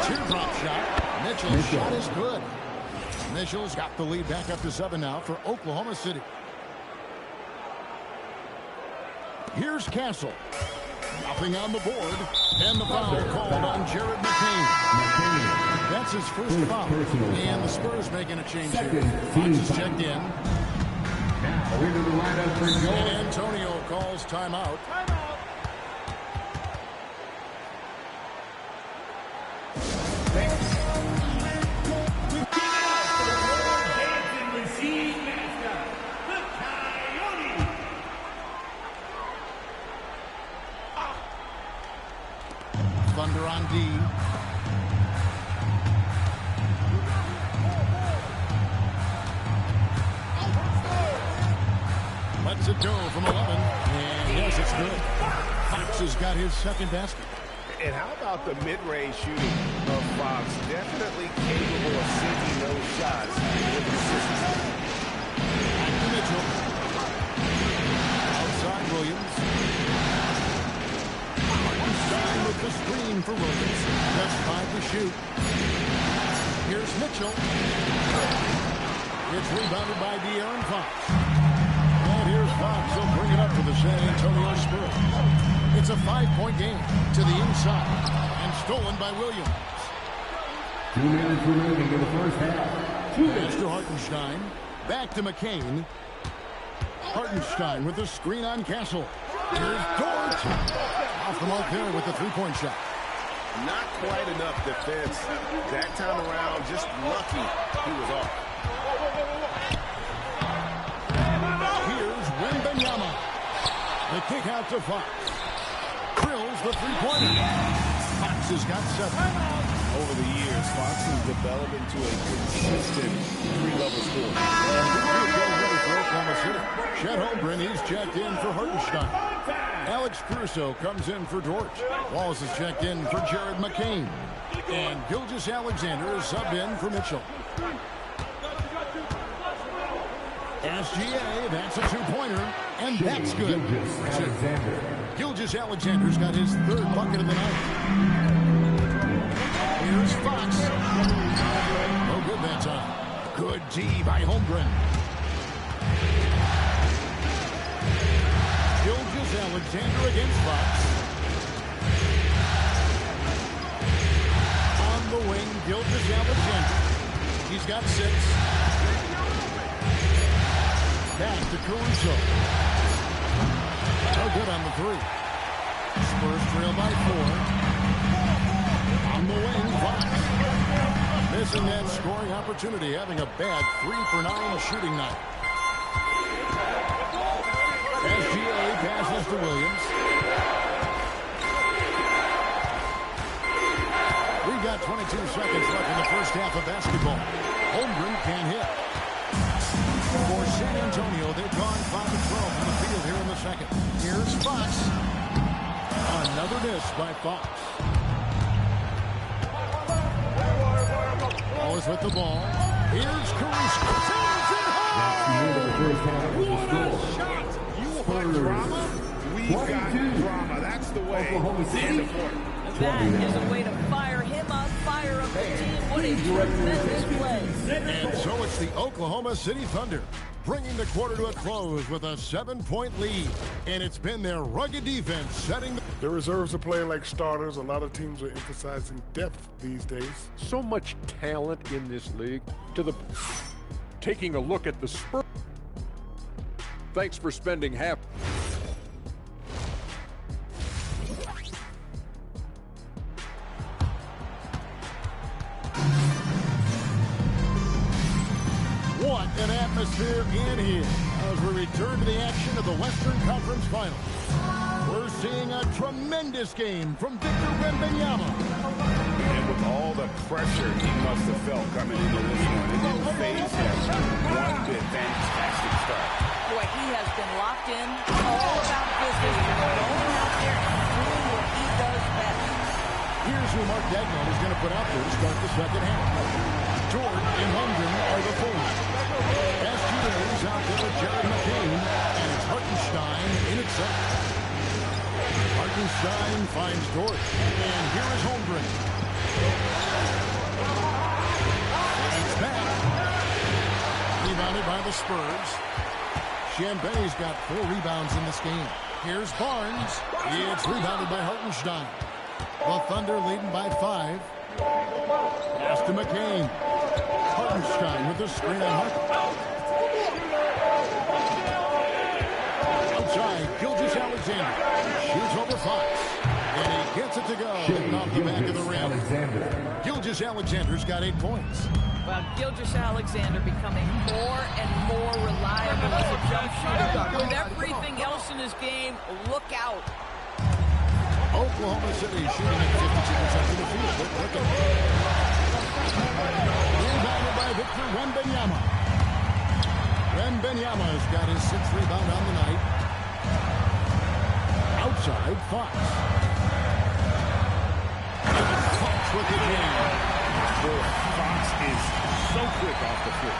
Teardrop shot. Mitchell's shot is good. Mitchell's got the lead back up to 7 now for Oklahoma City. Here's Castle. Nothing on the board. And the foul called on Jared McCain. That's his first foul. And the Spurs making a change here. Fox is checked in. Now into the lineup for San Antonio calls timeout. Thunder on D. Lets it go from 11. And yes, it's good. Fox has got his second basket. And how about the mid-range shooting of Fox? Definitely capable of sinking those shots with consistency. Back to Mitchell. Outside Williams. Stein with the screen for Williams. Just 5 to shoot. Here's Mitchell. It's rebounded by De'Aaron Fox. And here's Fox. He'll bring it up for the San Antonio Spurs. It's a 5-point game to the inside and stolen by Williams. 2 minutes remaining in the first half. Pass to Hartenstein. Back to McCain. Hartenstein with the screen on Castle. Here's Dort. Off the mark there with the 3-point shot. Not quite enough defense that time around. Just lucky he was off. Here's Wembanyama. The kick out to Fox. Drills the 3-pointer. Fox has got 7. Over the years, Fox has developed into a consistent three-level scorer. Chet Holmgren, he's checked in for Hartenstein. Alex Caruso comes in for Dort. Wallace is checked in for Jared McCain. And Gilgeous-Alexander is subbed in for Mitchell. SGA, that's a 2-pointer, and that's good. Gilgeous-Alexander's got his 3rd bucket of the night. Here's Fox. No good that time. Good D by Holmgren. Gilgeous-Alexander against Fox. On the wing, Gilgeous-Alexander. He's got 6. Back to Caruso. No good on the 3. Spurs trail by 4. On the wing, Fox. Missing that scoring opportunity, having a bad 3-for-9 shooting night. SGA passes to Williams. We've got 22 seconds left in the first half of basketball. Holmgren can't hit. For San Antonio, they've gone 5 of 12 on the field here in the second. Here's Fox. Another miss by Fox. Wallace with the ball. Here's Caruso. That's the end of the first half of the score. You want drama? We've got drama. That's the way. Oklahoma City. That is a way to fire him up, fire up the team. What a tremendous play. And so it's the Oklahoma City Thunder bringing the quarter to a close with a 7-point lead. And it's been their rugged defense setting the reserves are playing like starters. A lot of teams are emphasizing depth these days. So much talent in this league. Taking a look at the Spurs. Thanks for spending half. What an atmosphere in here as we return to the action of the Western Conference Finals. We're seeing a tremendous game from Victor Wembanyama. And with all the pressure he must have felt coming into this one, it didn't faze him one bit. Fantastic start. Boy, he has been locked in, all about business, going out there and doing what he does best. Here's who Mark Dagnall is going to put out there to start the second half. Jordan and Holmgren are the forwards. SGA is out there with Jared McCain, and it's Hartenstein in at center. Hartenstein finds Jordan, and here is Holmgren. It's back. Rebounded by the Spurs. Champagne's got 4 rebounds in this game. Here's Barnes. It's rebounded by Hartenstein. The Thunder leading by 5. Pass to McCain. Hartenstein with the screen on Hartenstein. Outside, Gilgeous-Alexander shoots over Fox. And he gets it to go. Off the back of the rim. Gilgeous-Alexander's got 8 points. Well, Gilgeous-Alexander becoming more and more reliable as a jump shooter. With everything else in his game, look out. Oklahoma City shooting at 52% from the field. Look at it. Rebounded by Victor Wembanyama. Wembanyama's got his 6th rebound on the night. Outside, Fox. And Fox with the jam. Boy, Fox is so quick off the floor.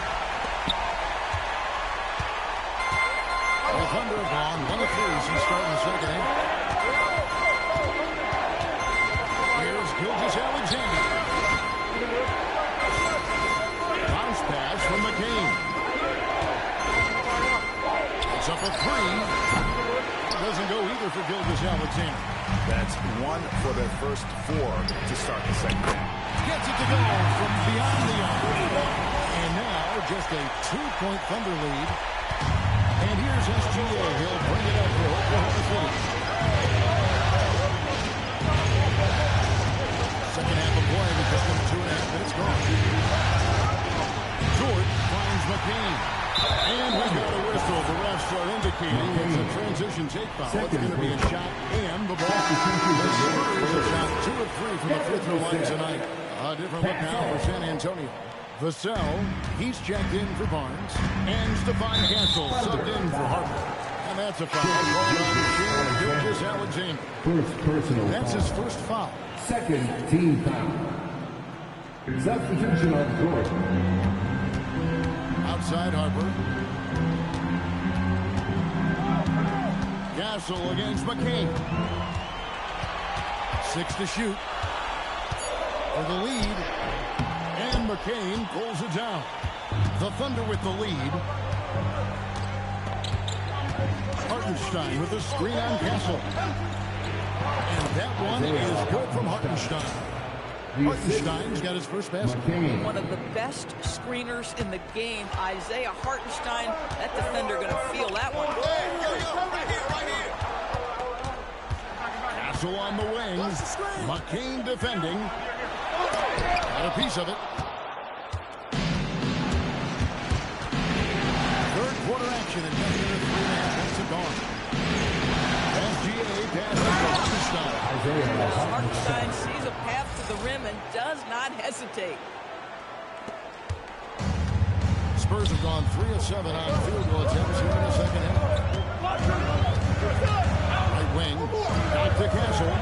The Thunder have gone 1 of 3 since starting the second half. Here's Gilgeous-Alexander. Bounce pass from McCain. It's up a 3. Doesn't go either for Gilgeous-Alexander. That's 1 for their first 4 to start the second half. Gets it to go from beyond the arc. And now just a 2-point Thunder lead. And here's SGA. He'll bring it up for Oklahoma City. Second half of play with just 2.5 minutes gone. Jordan finds McCain. And we got a whistle. The refs are indicating it's a transition take foul. It's going to be a shot and the ball. The Spurs have shot 2 of 3 from the free throw line tonight. A different look now for San Antonio. Vassell, he's checked in for Barnes. And Stephon Castle subbed in for Harper. And that's a foul called on Gilgeous-Alexander. First personal That's foul. his first foul. Second team foul. Substitution on court. Outside Harper. Castle against McCain. 6 to shoot. For the lead. And McCain pulls it down. The Thunder with the lead. Hartenstein with a screen on Castle. And that one is good from Hartenstein. Hartenstein's got his first basket. One of the best screeners in the game, Isaiah Hartenstein. That defender going to feel that one. Castle on the wings. McCain defending. Got a piece of it. Third quarter action and just under 3.5 minutes have gone. SGA passes to Hartenstein. Hartenstein sees a path to the rim and does not hesitate. Spurs have gone 3 of 7 on field goal attempts here in the second half. Right wing, back to Castle.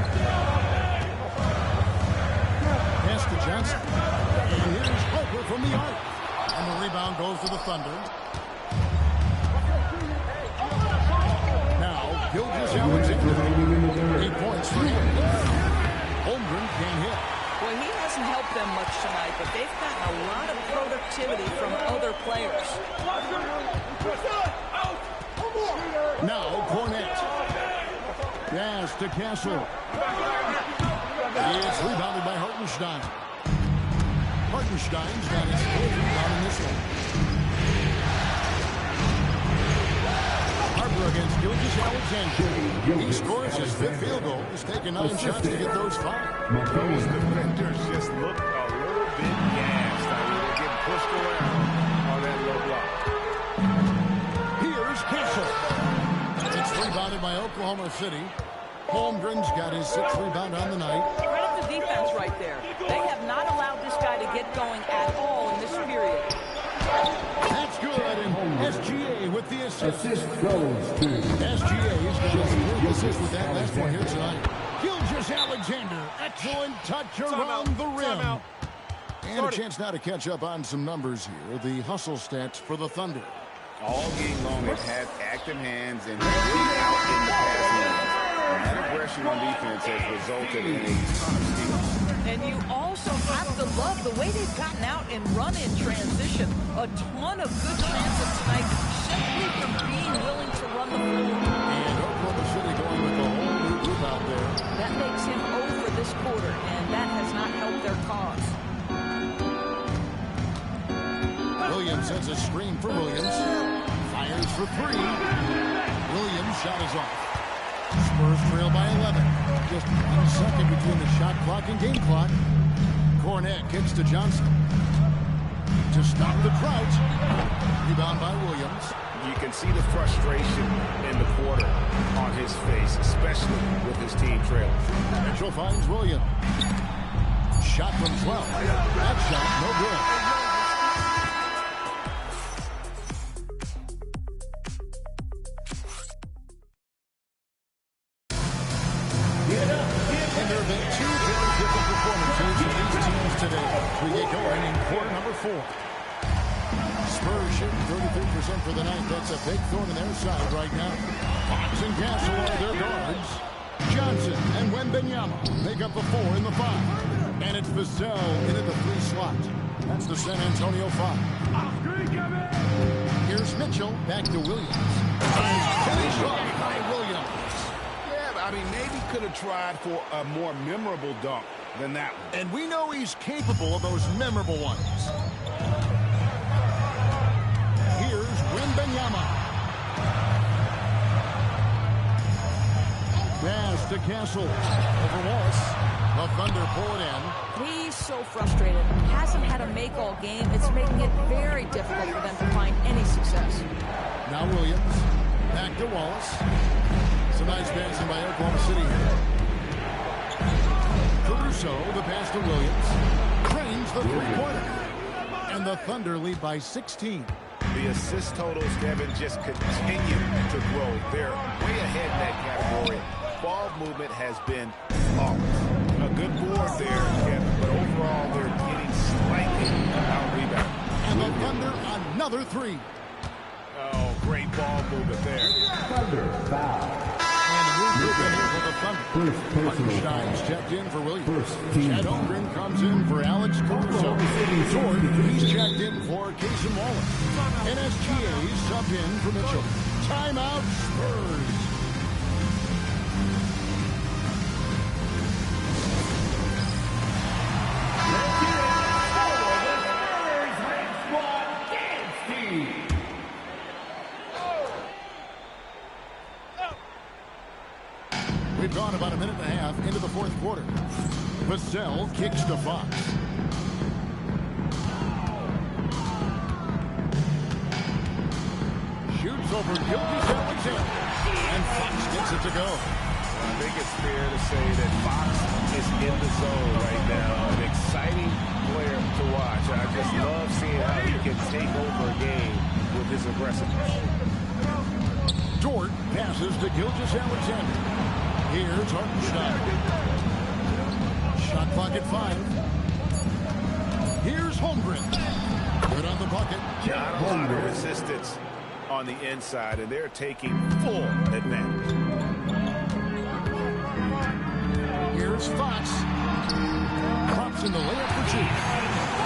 Pass to Johnson. And here's Harper from the arc. And the rebound goes to the Thunder. Now, Gilgeous-Alexander. 8 points for him. Holmgren can't hit. Well, he hasn't helped them much tonight, but they've gotten a lot of productivity from other players. Now, Cornette. Pass to Castle. It's rebounded by Hartenstein. Hartenstein's got his fourth rebound in this one. Harper against Gilgis Alexander. He scores his fifth field goal. He's taken 9 shots to get those 5. Those defenders just look a little bit gassed. I mean, they're getting pushed around on that low block. Here's Castle. It's rebounded by Oklahoma City. Holmgren's got his 6th rebound on the night. Credit the defense right there. They have not allowed this guy to get going at all in this period. That's good, and SGA with the assist. Assist goes to SGA's got his 4th assist with that last one here tonight. Gilgeous Alexander, excellent touch around the rim. And a chance now to catch up on some numbers here. The hustle stats for the Thunder. All game long, they've had active hands and really out in the passing lanes. That aggression on defense has resulted in a ton of steals. And you also have to love the way they've gotten out and run in transition. A ton of good transit tonight simply from being willing to run the floor. And Oklahoma City going with the whole new group out there. That makes him 0 for this quarter, and that has not helped their cause. Williams sends a screen for Williams. Fires for 3. Williams' shot is off. Spurs trail by 11. Just 1 second between the shot clock and game clock. Cornette kicks to Johnson. To stop the drought. Rebound by Williams. You can see the frustration in the quarter on his face, especially with his team trailing. Mitchell finds Williams. Shot from 12. That shot, no good. And there have been 2 very different performances from these teams today. We get going in quarter number 4. Spurs shooting 33% for the night. That's a big thorn in their side right now. Fox and Castle are their guards. Johnson and Wembanyama make up the 4 and the 5. And it's Vassell in at the 3 slot. That's the San Antonio 5. Here's Mitchell back to Williams. Finish off by Williams. I mean, maybe could have tried for a more memorable dunk than that one. And we know he's capable of those memorable ones. Here's Wembanyama. Pass to Castle. Over Wallace. The Thunder pull it in. He's so frustrated. Hasn't had a make all game. It's making it very difficult for them to find any success. Now Williams. Back to Wallace. Some nice passing by Oklahoma City here. Caruso, the pass to Williams. Cranes the 3-pointer. And the Thunder lead by 16. The assist totals, Kevin, just continue to grow. They're way ahead in that category. Ball movement has been flawless. A good board there, Kevin, but overall they're getting slightly out-rebounded. And the Thunder another 3. Oh, great ball movement there. Thunder foul. And a move here for the Thunder. Hartenstein's checked in for Williams. Chad Holmgren comes in for Alex Caruso. Short, he's checked in for Casey Wallace. And SGA subbed in for Mitchell. Timeout Spurs. We've gone about a minute and a half into the 4th quarter. Vassell kicks to Fox. Shoots over Gilgis Alexander. And Fox gets it to go. I think it's fair to say that Fox is in the zone right now. An exciting player to watch. I just love seeing how he can take over a game with his aggressiveness. Dort passes to Gilgis Alexander. Here's Hartenstein. Shot clock at 5. Here's Holmgren. Good on the bucket. Not a lot of resistance on the inside, and they're taking full advantage. Here's Fox. Crop in the layup for two.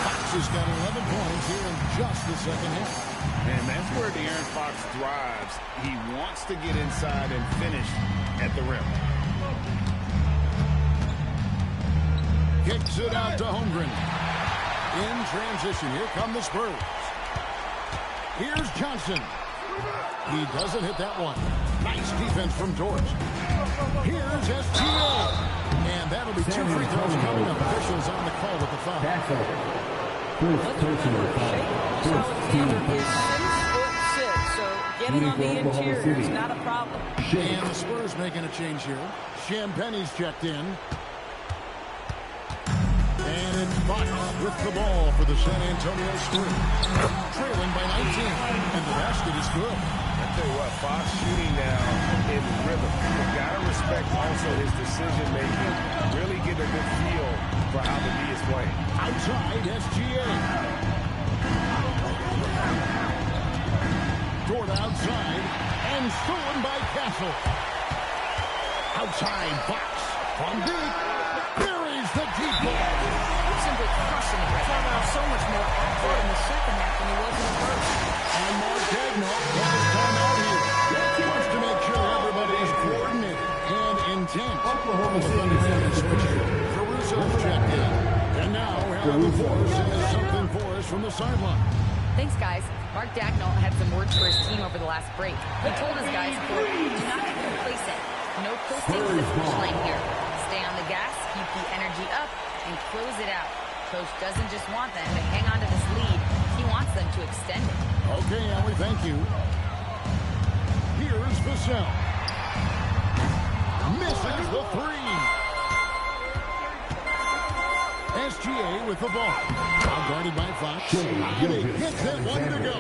Fox has got 11 points here in just the second half. And that's where De'Aaron Fox thrives. He wants to get inside and finish at the rim. Kicks it out to Holmgren. In transition, here come the Spurs. Here's Johnson. He doesn't hit that one. Nice defense from George. Here's SGA. And that'll be 2 free throws coming up. Officials on the call with the foul. First personal foul. First team foul. 6'6", so getting on the interior is not a problem. And the Spurs making a change here. Champagne's checked in. And it's Fox with the ball for the San Antonio Spurs. Trailing by 19. And the basket is good. I tell you what, Fox shooting now in rhythm. You've got to respect also his decision-making. Really get a good feel for how the D is playing. Outside, SGA. Toward outside. And stolen by Castle. Outside, Fox. From deep. Buries the deep ball. Simply crushing it. So much more effort in the second half than he was in the first. And Mark Daigneault calls timeout here. He wants to make sure everybody is coordinated and intent. Oklahoma City Switch here. Caruso's checked in. And now Alan Force has something for us from the sideline. Thanks, guys. Mark Daigneault had some words for his team over the last break. He told his guys, quote, do not get complacent. No coasting to the finish line here. Stay on the gas, keep the energy up, and close it out. Coach doesn't just want them to hang on to this lead. He wants them to extend it. Okay, Allie, thank you. Here's Vassell. Misses the three. SGA with the ball. Now guarded by Fox. And he gets that one to go.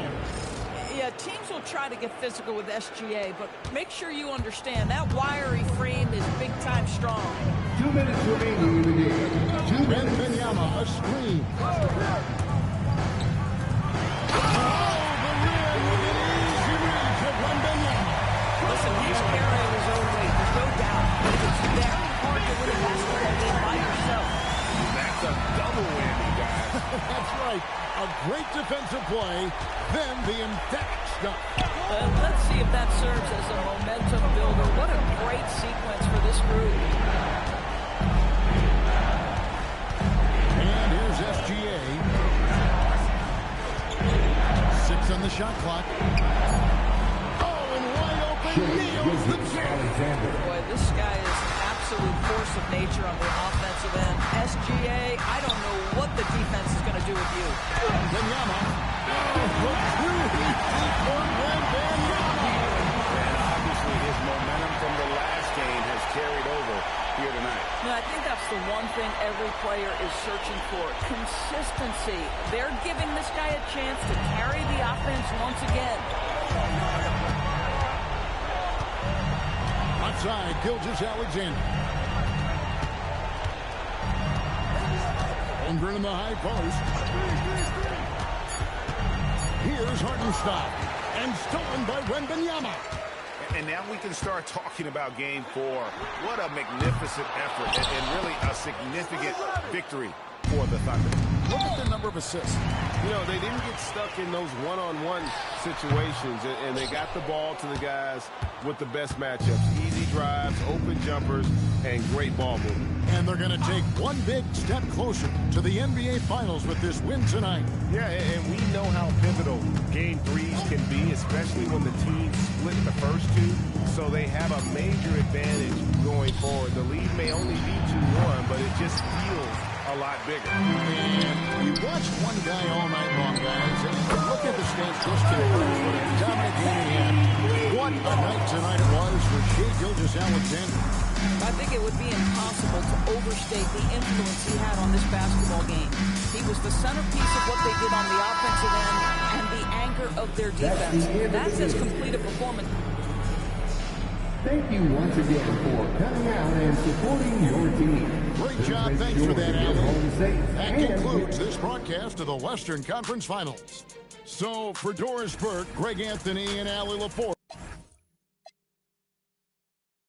Yeah, teams will try to get physical with SGA, but make sure you understand that wiry frame is big-time strong. 2 minutes remaining in the game. 2 minutes. Wembanyama, a screen. Oh, the rim with an easy reach of Wembanyama. Listen, he's carrying his own weight. There's no doubt. It's very hard to win a basketball game by yourself. That's a double whammy, guys. That's right. A great defensive play, then the emphatic stuff. Let's see if that serves as a momentum builder. What a great sequence for this group. And here's SGA. 6 on the shot clock. Oh, and wide open, nails the jam. Boy, this guy is an absolute force of nature on the offensive end. SGA, I don't know what the defense is going to do with you. Wembanyama. And obviously his momentum from the last game has carried over here tonight. No, I think that's the one thing every player is searching for. Consistency. They're giving this guy a chance to carry the offense once again. Outside, Gilgeous-Alexander. Holmgren in the high post. Here's Hartenstein. And stolen by Wembanyama. And now we can start talking about game 4. What a magnificent effort and really a significant victory for the Thunder. Look at the number of assists. You know, they didn't get stuck in those one-on-one situations, and they got the ball to the guys with the best matchups. Easy drives, open jumpers, and great ball movement. And they're going to take one big step closer to the NBA Finals with this win tonight. Yeah, and we know how pivotal Game 3s can be, especially when the team split the first two. So they have a major advantage going forward. The lead may only be 2-1, but it just feels a lot bigger. And you watched one guy all night long, guys, and look at the stats just confirms what a dominant game he had. What a night tonight it was for Shai Gilgeous-Alexander. I think it would be impossible to overstate the influence he had on this basketball game. He was the centerpiece of what they did on the offensive end and the anchor of their defense. That's as complete a performance. Thank you once again for coming out and supporting your team. Great job. Thanks for that, Allie. That concludes this broadcast of the Western Conference Finals. So for Doris Burke, Greg Anthony, and Allie LaForce.